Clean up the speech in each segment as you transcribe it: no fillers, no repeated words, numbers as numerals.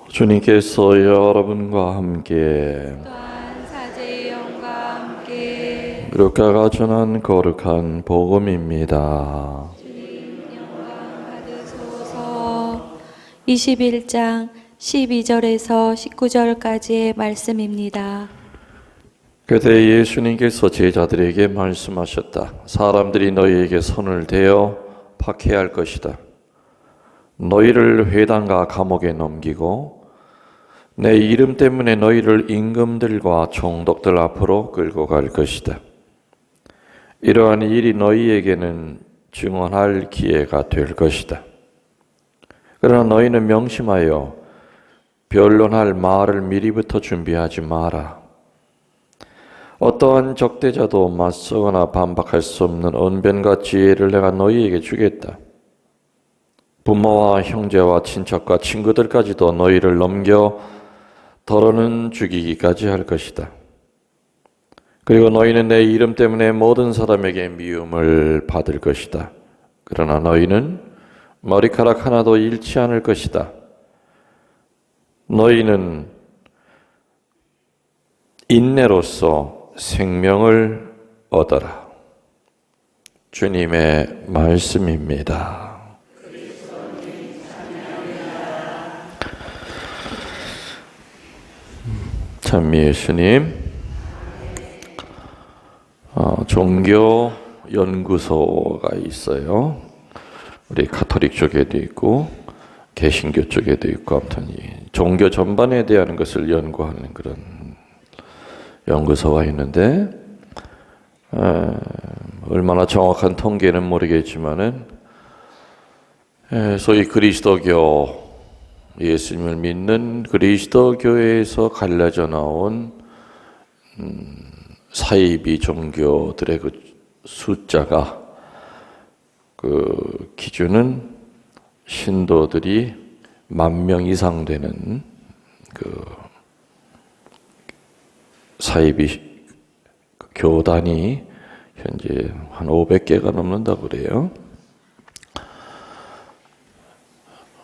주님께서 여러분과 함께 또한 사제의 영과 함께 루카가 전한 거룩한 복음입니다. 주님 영광 받으소서. 21장 12절에서 19절까지의 말씀입니다. 그때 예수님께서 제자들에게 말씀하셨다. 사람들이 너희에게 손을 대어 박해할 것이다. 너희를 회당과 감옥에 넘기고 내 이름 때문에 너희를 임금들과 총독들 앞으로 끌고 갈 것이다. 이러한 일이 너희에게는 증언할 기회가 될 것이다. 그러나 너희는 명심하여 변론할 말을 미리부터 준비하지 마라. 어떠한 적대자도 맞서거나 반박할 수 없는 언변과 지혜를 내가 너희에게 주겠다. 부모와 형제와 친척과 친구들까지도 너희를 넘겨 더러는 죽이기까지 할 것이다. 그리고 너희는 내 이름 때문에 모든 사람에게 미움을 받을 것이다. 그러나 너희는 머리카락 하나도 잃지 않을 것이다. 너희는 인내로서 생명을 얻어라. 주님의 말씀입니다. 참 예수님, 종교 연구소가 있어요. 우리 가톨릭 쪽에도 있고 개신교 쪽에도 있고 아무튼 이 종교 전반에 대한 것을 연구하는 그런 연구소가 있는데 얼마나 정확한 통계는 모르겠지만은 소위 그리스도교 예수님을 믿는 그리스도교에서 갈라져 나온 사이비 종교들의 그 숫자가 그 기준은 신도들이 10,000명 이상 되는 그 사이비 교단이 현재 한 500개가 넘는다고 그래요.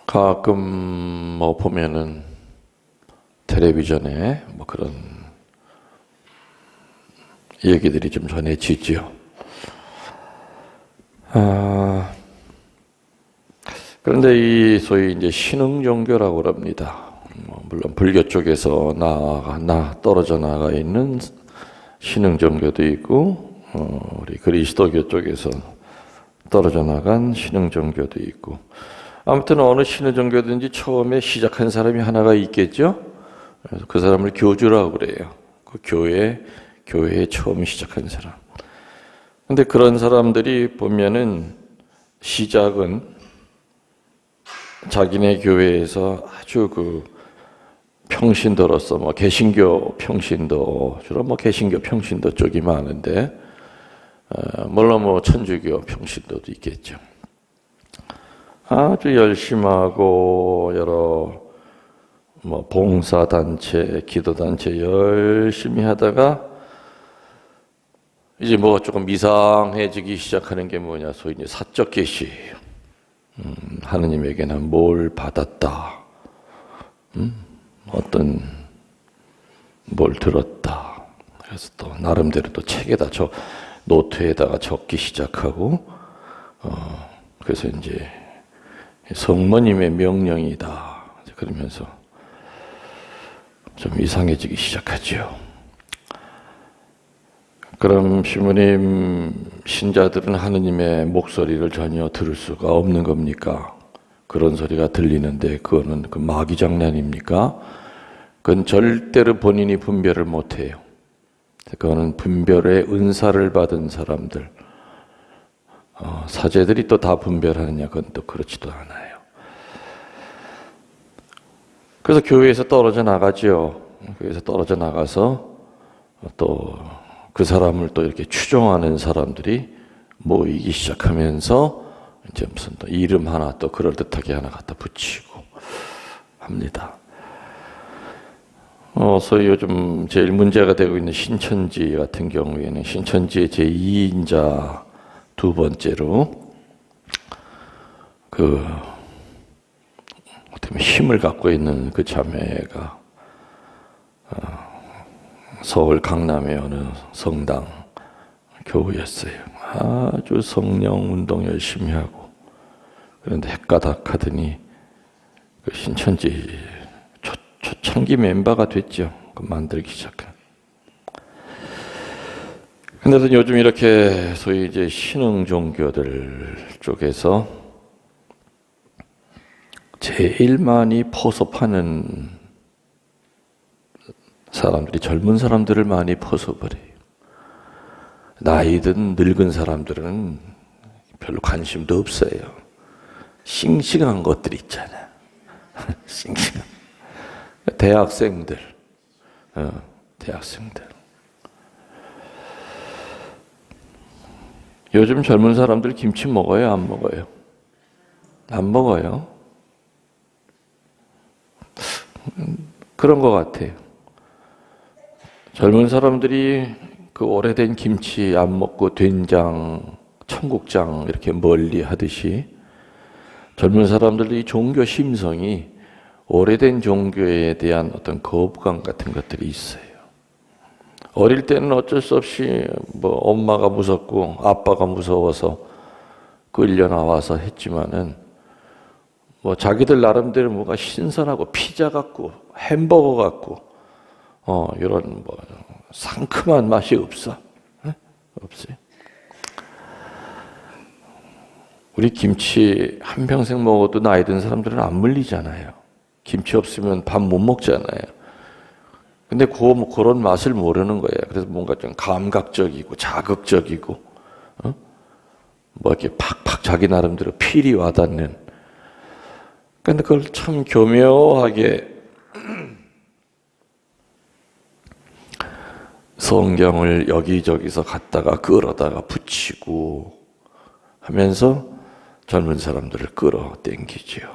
가끔 뭐 보면은 텔레비전에 뭐 그런 얘기들이 좀 전해지죠. 그런데 이 소위 이제 신흥 종교라고 합니다. 물론 불교 쪽에서 떨어져 나가 있는 신흥 종교도 있고, 우리 그리스도교 쪽에서 떨어져 나간 신흥 종교도 있고. 아무튼 어느 신흥 종교든지 처음에 시작한 사람이 하나가 있겠죠. 그래서 그 사람을 교주라고 그래요. 그 교회에 처음 시작한 사람. 근데 그런 사람들이 보면은 시작은 자기네 교회에서 아주 그 평신도로서 뭐 개신교 평신도 주로 뭐 개신교 평신도 쪽이 많은데 물론 뭐 천주교 평신도도 있겠죠. 아주 열심하고 여러 뭐 봉사단체, 기도단체 열심히 하다가 이제 뭐 조금 이상해지기 시작하는 게 뭐냐, 소위 이제 사적 계시예요. 하느님에게는 뭘 받았다. 어떤 뭘 들었다. 그래서 또 나름대로 또 책에다 노트에다가 적기 시작하고 그래서 이제 성모님의 명령이다. 그러면서 좀 이상해지기 시작하죠. 그럼 신부님, 신자들은 하느님의 목소리를 전혀 들을 수가 없는 겁니까? 그런 소리가 들리는데 그거는 그 마귀 장난입니까? 그건 절대로 본인이 분별을 못해요. 그거는 분별의 은사를 받은 사람들, 사제들이 또 다 분별하느냐? 그건 또 그렇지도 않아요. 그래서 교회에서 떨어져 나가죠. 교회에서 떨어져 나가서 또 그 사람을 또 이렇게 추종하는 사람들이 모이기 시작하면서 이제 무슨 또 이름 하나 또 그럴듯하게 하나 갖다 붙이고 합니다. 소위 요즘 제일 문제가 되고 있는 신천지 같은 경우에는 신천지의 제2인자 두 번째로 좀 힘을 갖고 있는 그 자매가 서울 강남의 어느 성당 교우였어요. 아주 성령 운동 열심히 하고, 그런데 헷가닥 하더니 그 신천지 초창기 멤버가 됐죠. 그 만들기 시작한. 근데 요즘 이렇게 소위 이제 신흥 종교들 쪽에서 제일 많이 포섭하는 사람들이 젊은 사람들을 많이 포섭을 해요. 나이든 늙은 사람들은 별로 관심도 없어요. 싱싱한 것들 있잖아. 싱싱한. 대학생들. 대학생들. 요즘 젊은 사람들 김치 먹어요? 안 먹어요? 안 먹어요. 그런 것 같아요. 젊은 사람들이 그 오래된 김치 안 먹고 된장, 청국장 이렇게 멀리 하듯이 젊은 사람들이 종교 심성이 오래된 종교에 대한 어떤 거부감 같은 것들이 있어요. 어릴 때는 어쩔 수 없이 뭐 엄마가 무섭고 아빠가 무서워서 끌려 나와서 했지만은 뭐 자기들 나름대로 뭔가 신선하고 피자 같고 햄버거 같고 이런 뭐 상큼한 맛이 없어. 네? 없어요. 우리 김치 한평생 먹어도 나이 든 사람들은 안 물리잖아요. 김치 없으면 밥 못 먹잖아요. 근데 그런 맛을 모르는 거예요. 그래서 뭔가 좀 감각적이고 자극적이고, 뭐 이렇게 팍팍 자기 나름대로 필이 와닿는. 근데 그걸 참 교묘하게 성경을 여기저기서 갖다가 끌어다가 붙이고 하면서 젊은 사람들을 끌어당기죠.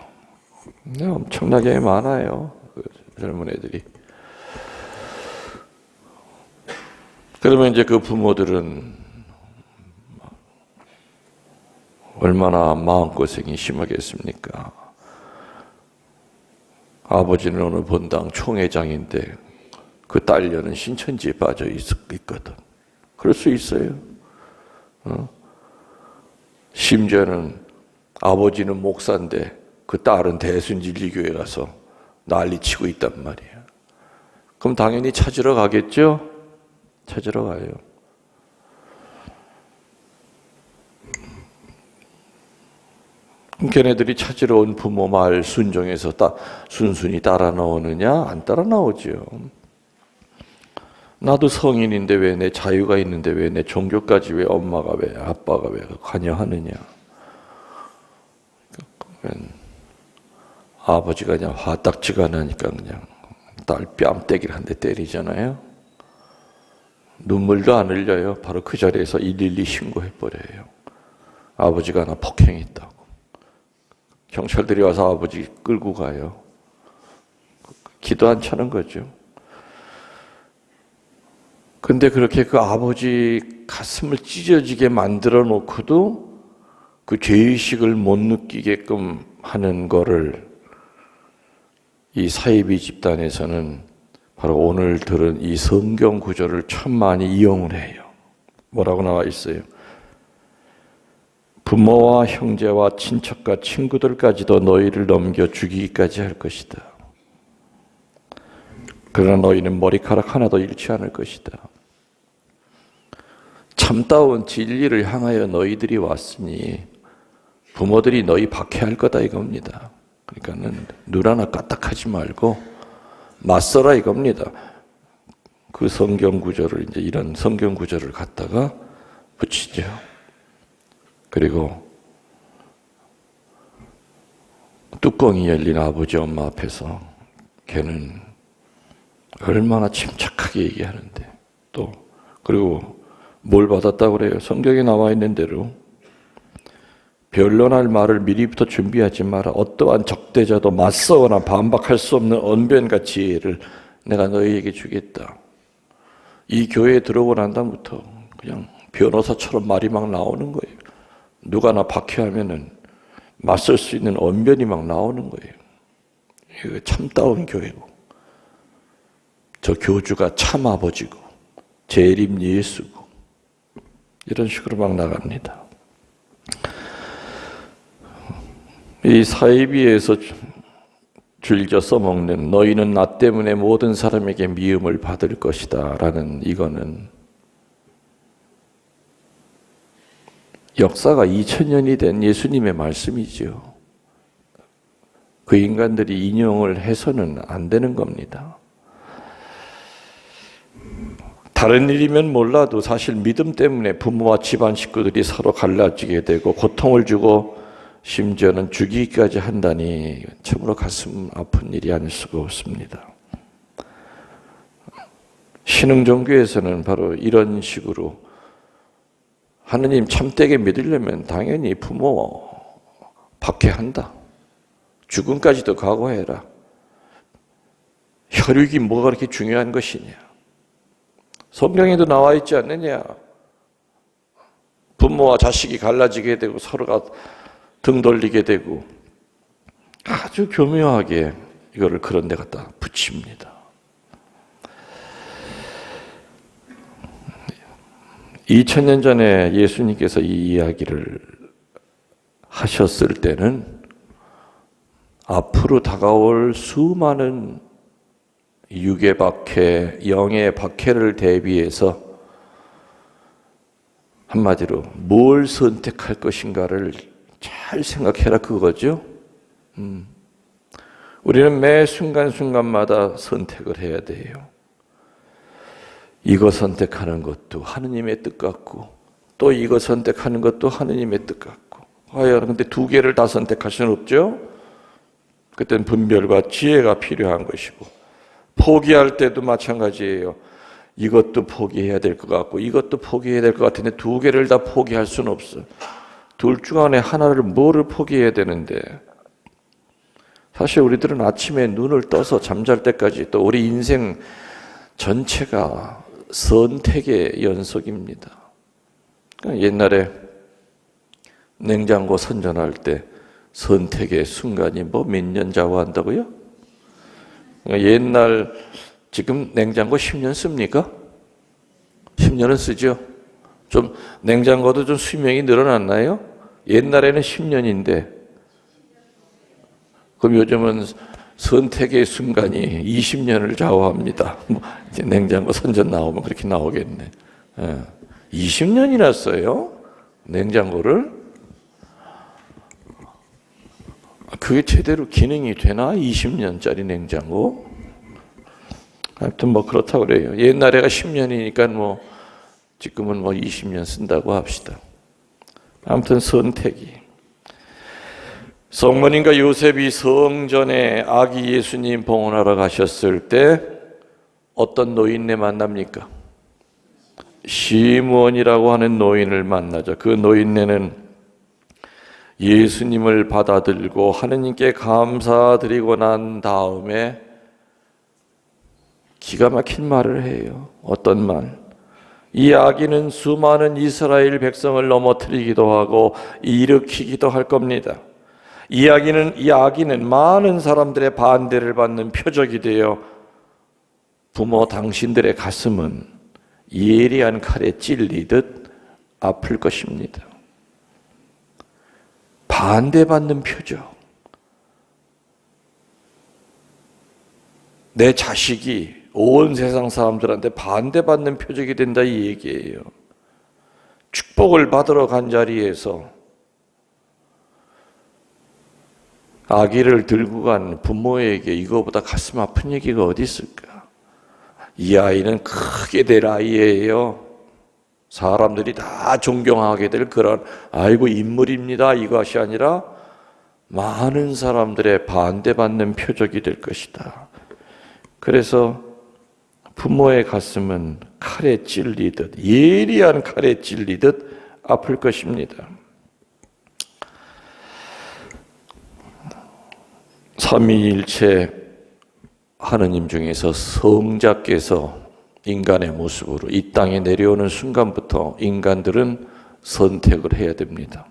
엄청나게 많아요. 그 젊은 애들이. 그러면 이제 그 부모들은 얼마나 마음고생이 심하겠습니까? 아버지는 어느 본당 총회장인데 그 딸녀는 신천지에 빠져 있거든. 그럴 수 있어요. 심지어는 아버지는 목사인데 그 딸은 대순진리교회 가서 난리치고 있단 말이야. 그럼 당연히 찾으러 가겠죠? 찾으러 가요. 걔네들이 찾으러 온 부모 말 순종해서 순순히 따라 나오느냐? 안 따라 나오죠. 나도 성인인데 왜 내 자유가 있는데 왜 내 종교까지 왜 엄마가 왜 아빠가 왜 관여하느냐? 아버지가 그냥 화딱지가 나니까 그냥 딸 뺨때기를 한 대 때리잖아요. 눈물도 안 흘려요. 바로 그 자리에서 112 신고해버려요. 아버지가 나 폭행했다고. 경찰들이 와서 아버지 끌고 가요. 기도 안 차는 거죠. 근데 그렇게 그 아버지 가슴을 찢어지게 만들어 놓고도 그 죄의식을 못 느끼게끔 하는 거를 이 사이비 집단에서는 바로 오늘 들은 이 성경 구절을 참 많이 이용을 해요. 뭐라고 나와 있어요? 부모와 형제와 친척과 친구들까지도 너희를 넘겨 죽이기까지 할 것이다. 그러나 너희는 머리카락 하나도 잃지 않을 것이다. 참다운 진리를 향하여 너희들이 왔으니 부모들이 너희 박해할 거다 이겁니다. 그러니까는 눈 하나 까딱하지 말고 맞서라 이겁니다. 그 성경 구절을 이제 이런 성경 구절을 갖다가 붙이죠. 그리고 뚜껑이 열린 아버지 엄마 앞에서 걔는 얼마나 침착하게 얘기하는데 또 그리고 뭘 받았다고 그래요? 성경에 나와 있는 대로 변론할 말을 미리부터 준비하지 마라. 어떠한 적대자도 맞서거나 반박할 수 없는 언변과 지혜를 내가 너희에게 주겠다. 이 교회에 들어오고 난 다음부터 그냥 변호사처럼 말이 막 나오는 거예요. 누가 나 박해하면은 맞설 수 있는 언변이 막 나오는 거예요. 이거 참다운 교회고, 저 교주가 참 아버지고, 재림 예수고, 이런 식으로 막 나갑니다. 이 사이비에서 즐겨 써먹는 너희는 나 때문에 모든 사람에게 미움을 받을 것이다 라는 이거는 역사가 2000년이 된 예수님의 말씀이죠. 그 인간들이 인용을 해서는 안 되는 겁니다. 다른 일이면 몰라도 사실 믿음 때문에 부모와 집안 식구들이 서로 갈라지게 되고 고통을 주고 심지어는 죽이기까지 한다니 참으로 가슴 아픈 일이 아닐 수가 없습니다. 신흥종교에서는 바로 이런 식으로 하느님 참되게 믿으려면 당연히 부모 박해한다. 죽음까지도 각오해라. 혈육이 뭐가 그렇게 중요한 것이냐. 성경에도 나와 있지 않느냐. 부모와 자식이 갈라지게 되고 서로가 등 돌리게 되고 아주 교묘하게 이거를 그런 데 갖다 붙입니다. 2000년 전에 예수님께서 이 이야기를 하셨을 때는 앞으로 다가올 수많은 육의 박해, 영의 박해를 대비해서 한마디로 뭘 선택할 것인가를 잘 생각해라 그거죠. 우리는 매 순간순간마다 선택을 해야 돼요. 이거 선택하는 것도 하느님의 뜻 같고 또 이거 선택하는 것도 하느님의 뜻 같고 과연 근데 두 개를 다 선택할 수는 없죠. 그때는 분별과 지혜가 필요한 것이고 포기할 때도 마찬가지예요. 이것도 포기해야 될 것 같고 이것도 포기해야 될 것 같은데 두 개를 다 포기할 수는 없어. 둘 중 안에 하나를 뭐를 포기해야 되는데 사실 우리들은 아침에 눈을 떠서 잠잘 때까지 또 우리 인생 전체가 선택의 연속입니다. 옛날에 냉장고 선전할 때 선택의 순간이 뭐 몇 년 좌우한다고요? 옛날 지금 냉장고 10년 씁니까? 10년은 쓰죠. 좀 냉장고도 좀 수명이 늘어났나요? 옛날에는 10년인데 그럼 요즘은 선택의 순간이 20년을 좌우합니다. 이제 냉장고 선전 나오면 그렇게 나오겠네. 20년이나 써요? 냉장고를? 그게 제대로 기능이 되나? 20년짜리 냉장고? 하여튼 뭐 그렇다고 그래요. 옛날에가 10년이니까 뭐 지금은 뭐 20년 쓴다고 합시다. 아무튼 선택이. 성모님과 요셉이 성전에 아기 예수님 봉헌하러 가셨을 때 어떤 노인네 만납니까? 시므온이라고 하는 노인을 만나죠. 그 노인네는 예수님을 받아들고 하느님께 감사드리고 난 다음에 기가 막힌 말을 해요. 어떤 말? 이 아기는 수많은 이스라엘 백성을 넘어뜨리기도 하고 일으키기도 할 겁니다. 이 아기는 많은 사람들의 반대를 받는 표적이 되어 부모 당신들의 가슴은 예리한 칼에 찔리듯 아플 것입니다. 반대받는 표적. 내 자식이 온 세상 사람들한테 반대받는 표적이 된다 이 얘기예요. 축복을 받으러 간 자리에서 아기를 들고 간 부모에게 이거보다 가슴 아픈 얘기가 어디 있을까? 이 아이는 크게 될 아이예요. 사람들이 다 존경하게 될 그런 아이고 인물입니다. 이것이 아니라 많은 사람들의 반대받는 표적이 될 것이다. 그래서 부모의 가슴은 칼에 찔리듯 예리한 칼에 찔리듯 아플 것입니다. 삼위일체 하느님 중에서 성자께서 인간의 모습으로 이 땅에 내려오는 순간부터 인간들은 선택을 해야 됩니다.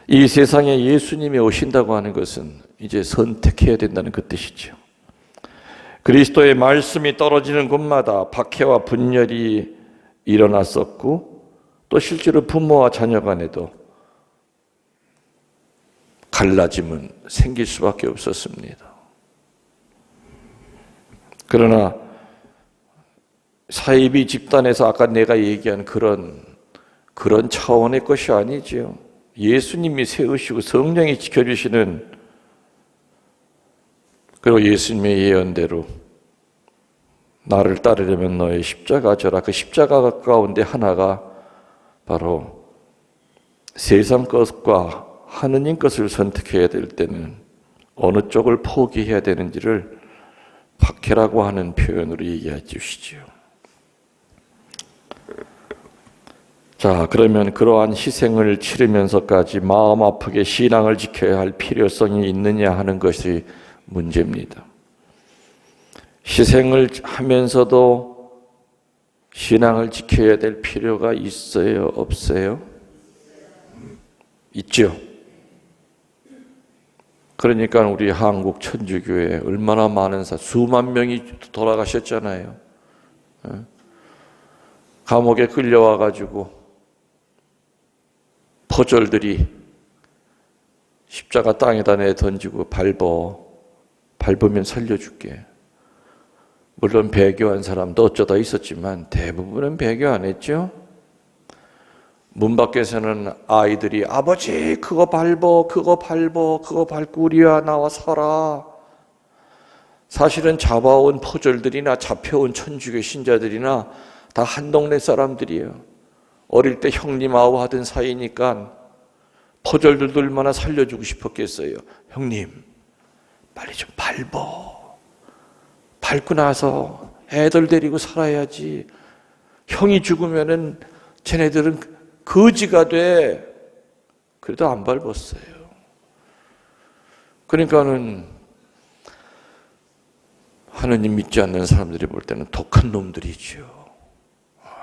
이 세상에 예수님이 오신다고 하는 것은 이제 선택해야 된다는 그 뜻이죠. 그리스도의 말씀이 떨어지는 곳마다 박해와 분열이 일어났었고, 또 실제로 부모와 자녀 간에도 갈라짐은 생길 수밖에 없었습니다. 그러나 사이비 집단에서 아까 내가 얘기한 그런 차원의 것이 아니지요. 예수님이 세우시고 성령이 지켜주시는, 그리고 예수님의 예언대로 나를 따르려면 너의 십자가 져라. 그 십자가 가운데 하나가 바로 세상 것과 하느님 것을 선택해야 될 때는 어느 쪽을 포기해야 되는지를 박해라고 하는 표현으로 얘기해 주시죠. 자, 그러면 그러한 희생을 치르면서까지 마음 아프게 신앙을 지켜야 할 필요성이 있느냐 하는 것이 문제입니다. 희생을 하면서도 신앙을 지켜야 될 필요가 있어요? 없어요? 있죠. 그러니까 우리 한국 천주교에 얼마나 많은 수만 명이 돌아가셨잖아요. 감옥에 끌려와가지고 포졸들이 십자가 땅에다 내 던지고 밟으면 살려줄게. 물론 배교한 사람도 어쩌다 있었지만 대부분은 배교 안 했죠. 문 밖에서는 아이들이 아버지 그거 밟고 우리와 나와 살아. 사실은 잡아온 포졸들이나 잡혀온 천주교 신자들이나 다 한 동네 사람들이에요. 어릴 때 형님하고 하던 사이니까 포졸들도 얼마나 살려주고 싶었겠어요. 형님 빨리 좀 밟고 나서 애들 데리고 살아야지. 형이 죽으면은 쟤네들은 거지가 돼. 그래도 안 밟았어요. 그러니까는 하느님 믿지 않는 사람들이 볼 때는 독한 놈들이죠.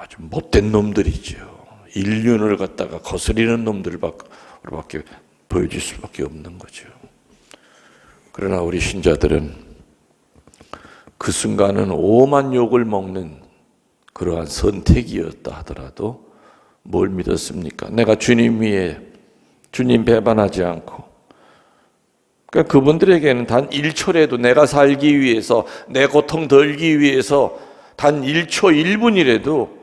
아주 못된 놈들이죠. 인륜을 갖다가 거스리는 놈들밖에 보여줄 수밖에 없는 거죠. 그러나 우리 신자들은 그 순간은 오만 욕을 먹는 그러한 선택이었다 하더라도 뭘 믿었습니까? 내가 주님 위에 주님 배반하지 않고, 그러니까 그분들에게는 단 1초라도 내가 살기 위해서, 내 고통 덜기 위해서 단 1초 1분이라도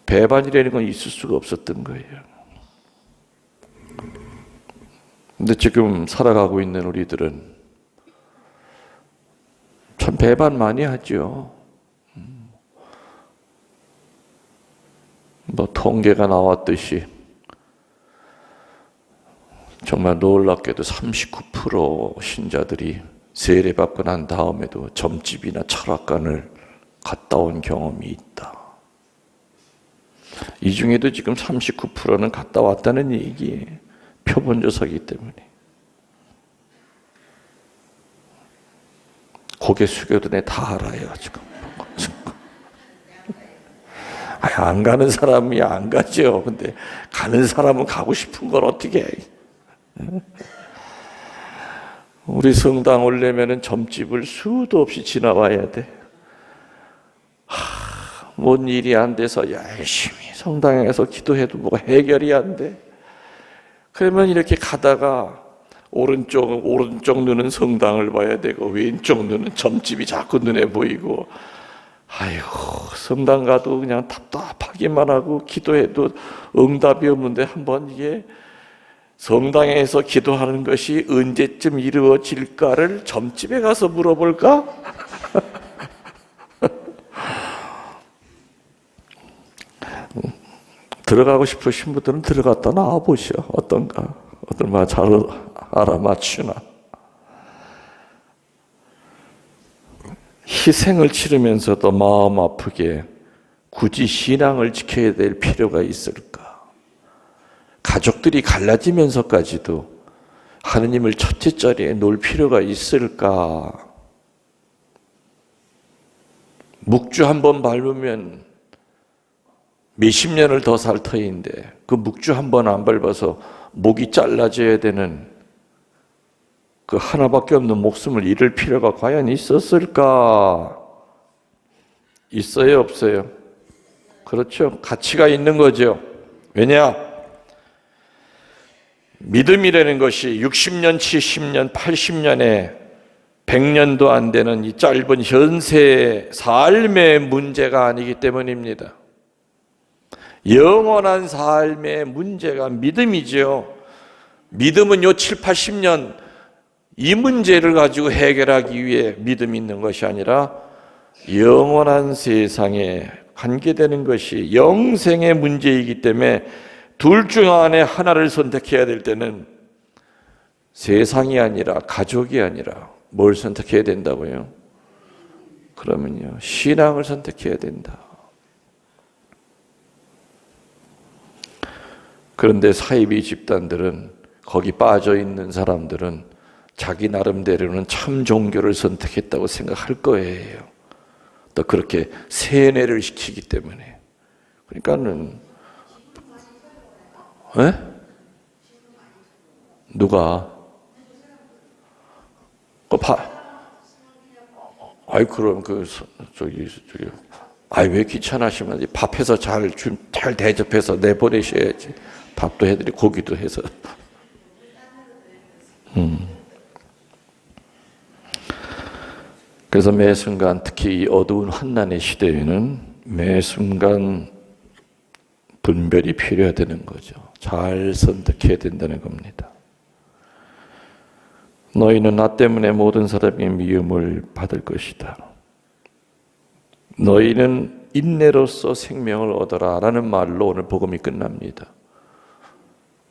배반이라는 건 있을 수가 없었던 거예요. 근데 지금 살아가고 있는 우리들은 참 배반 많이 하죠. 뭐 통계가 나왔듯이 정말 놀랍게도 39% 신자들이 세례받고 난 다음에도 점집이나 철학관을 갔다 온 경험이 있다. 이 중에도 지금 39%는 갔다 왔다는 얘기예요. 표본조사이기 때문에. 고개 숙여도 내 다 알아요, 지금. 안 가는 사람이 안 가죠. 근데 가는 사람은 가고 싶은 걸 어떻게 해. 우리 성당 오려면은 점집을 수도 없이 지나와야 돼. 뭔 일이 안 돼서 열심히 성당에서 기도해도 뭐가 해결이 안 돼. 그러면 이렇게 가다가 오른쪽 눈은 성당을 봐야 되고 왼쪽 눈은 점집이 자꾸 눈에 보이고, 아이고 성당 가도 그냥 답답하기만 하고 기도해도 응답이 없는데 한번 이게 성당에서 기도하는 것이 언제쯤 이루어질까를 점집에 가서 물어볼까? 들어가고 싶으신 분들은 들어갔다 나와보시오. 어떤가? 어떤 말 잘 알아맞추나? 희생을 치르면서도 마음 아프게 굳이 신앙을 지켜야 될 필요가 있을까? 가족들이 갈라지면서까지도 하느님을 첫째 자리에 놓을 필요가 있을까? 묵주 한 번 밟으면 몇십 년을 더 살 터인데 그 묵주 한 번 안 밟아서 목이 잘라져야 되는 그 하나밖에 없는 목숨을 잃을 필요가 과연 있었을까? 있어요, 없어요? 그렇죠. 가치가 있는 거죠. 왜냐? 믿음이라는 것이 60년, 70년, 80년에 100년도 안 되는 이 짧은 현세의 삶의 문제가 아니기 때문입니다. 영원한 삶의 문제가 믿음이죠. 믿음은 요 7, 80년 이 문제를 가지고 해결하기 위해 믿음이 있는 것이 아니라 영원한 세상에 관계되는 것이 영생의 문제이기 때문에 둘 중 안에 하나를 선택해야 될 때는 세상이 아니라 가족이 아니라 뭘 선택해야 된다고요? 그러면요, 신앙을 선택해야 된다. 그런데 사이비 집단들은, 거기 빠져 있는 사람들은 자기 나름대로는 참 종교를 선택했다고 생각할 거예요. 또 그렇게 세뇌를 시키기 때문에. 그러니까는 누가? 그럼 왜 귀찮으시면 밥해서 잘 대접해서 내보내셔야지. 밥도 해드리고 고기도 해서. 그래서 매 순간, 특히 이 어두운 환난의 시대에는 매 순간 분별이 필요하다는 거죠. 잘 선택해야 된다는 겁니다. 너희는 나 때문에 모든 사람의 미움을 받을 것이다. 너희는 인내로서 생명을 얻어라 라는 말로 오늘 복음이 끝납니다.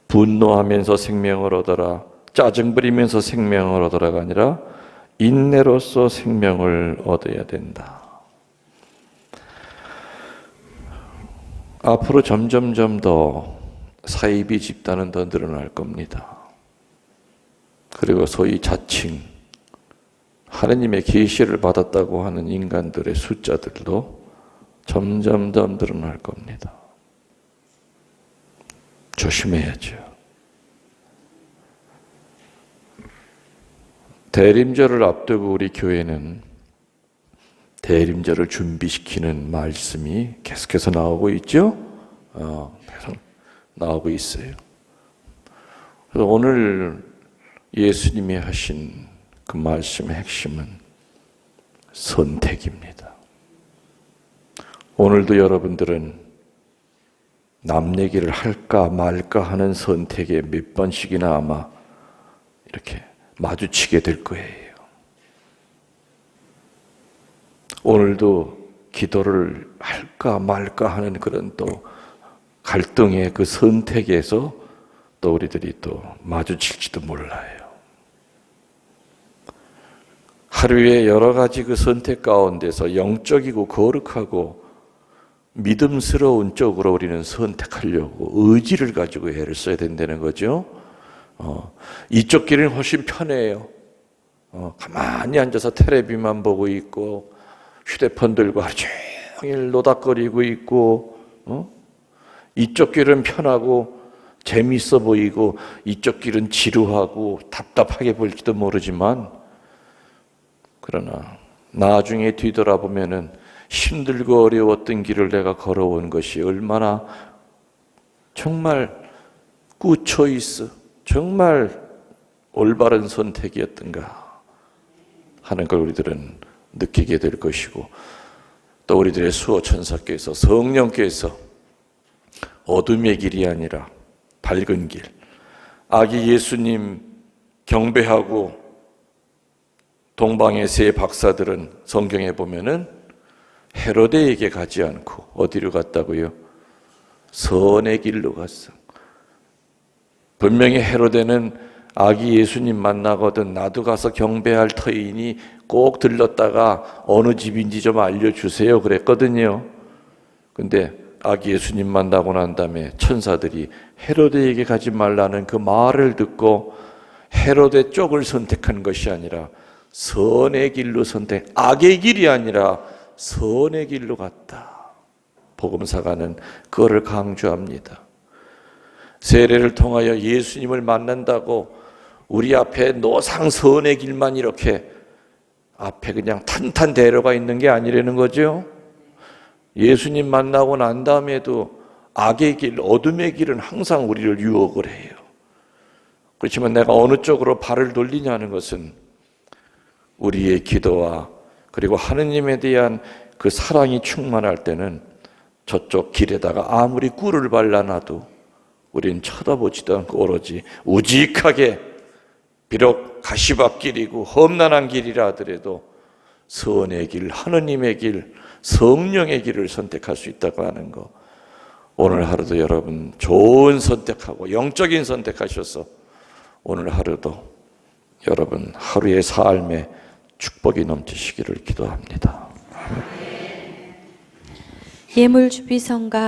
분노하면서 생명을 얻어라, 짜증 부리면서 생명을 얻어라가 아니라 인내로서 생명을 얻어야 된다. 앞으로 점점점 더 사이비 집단은 더 늘어날 겁니다. 그리고 소위 자칭 하느님의 계시를 받았다고 하는 인간들의 숫자들도 점점 더 늘어날 겁니다. 조심해야죠. 대림절을 앞두고 우리 교회는 대림절을 준비시키는 말씀이 계속해서 나오고 있죠? 계속 나오고 있어요. 그래서 오늘 예수님이 하신 그 말씀의 핵심은 선택입니다. 오늘도 여러분들은 남 얘기를 할까 말까 하는 선택에 몇 번씩이나 아마 이렇게 마주치게 될 거예요. 오늘도 기도를 할까 말까 하는 그런 또 갈등의 그 선택에서 또 우리들이 또 마주칠지도 몰라요. 하루에 여러 가지 그 선택 가운데서 영적이고 거룩하고 믿음스러운 쪽으로 우리는 선택하려고 의지를 가지고 애를 써야 된다는 거죠. 이쪽 길은 훨씬 편해요. 가만히 앉아서 텔레비만 보고 있고 휴대폰 들고 하루 종일 노닥거리고 있고 이쪽 길은 편하고 재미있어 보이고 이쪽 길은 지루하고 답답하게 보일지도 모르지만 그러나 나중에 뒤돌아보면은 힘들고 어려웠던 길을 내가 걸어온 것이 얼마나 정말 굿초이스, 정말 올바른 선택이었던가 하는 걸 우리들은 느끼게 될 것이고, 또 우리들의 수호 천사께서, 성령께서 어둠의 길이 아니라 밝은 길, 아기 예수님 경배하고 동방의 세 박사들은 성경에 보면은 헤로데에게 가지 않고 어디로 갔다고요? 선의 길로 갔어. 분명히 헤로데는 아기 예수님 만나거든 나도 가서 경배할 터이니 꼭 들렀다가 어느 집인지 좀 알려주세요 그랬거든요. 근데 아기 예수님 만나고 난 다음에 천사들이 헤로데에게 가지 말라는 그 말을 듣고 헤로데 쪽을 선택한 것이 아니라 선의 길로 악의 길이 아니라 선의 길로 갔다. 복음사가는 그거를 강조합니다. 세례를 통하여 예수님을 만난다고 우리 앞에 노상선의 길만 이렇게 앞에 그냥 탄탄대로가 있는 게 아니라는 거죠. 예수님 만나고 난 다음에도 악의 길, 어둠의 길은 항상 우리를 유혹을 해요. 그렇지만 내가 어느 쪽으로 발을 돌리냐는 것은 우리의 기도와 그리고 하느님에 대한 그 사랑이 충만할 때는 저쪽 길에다가 아무리 꿀을 발라놔도 우린 쳐다보지도 않고 오로지 우직하게, 비록 가시밭길이고 험난한 길이라 하더라도 선의 길, 하느님의 길, 성령의 길을 선택할 수 있다고 하는 거, 오늘 하루도 여러분 좋은 선택하고 영적인 선택하셔서 오늘 하루도 여러분 하루의 삶에 축복이 넘치시기를 기도합니다. 예물주비성가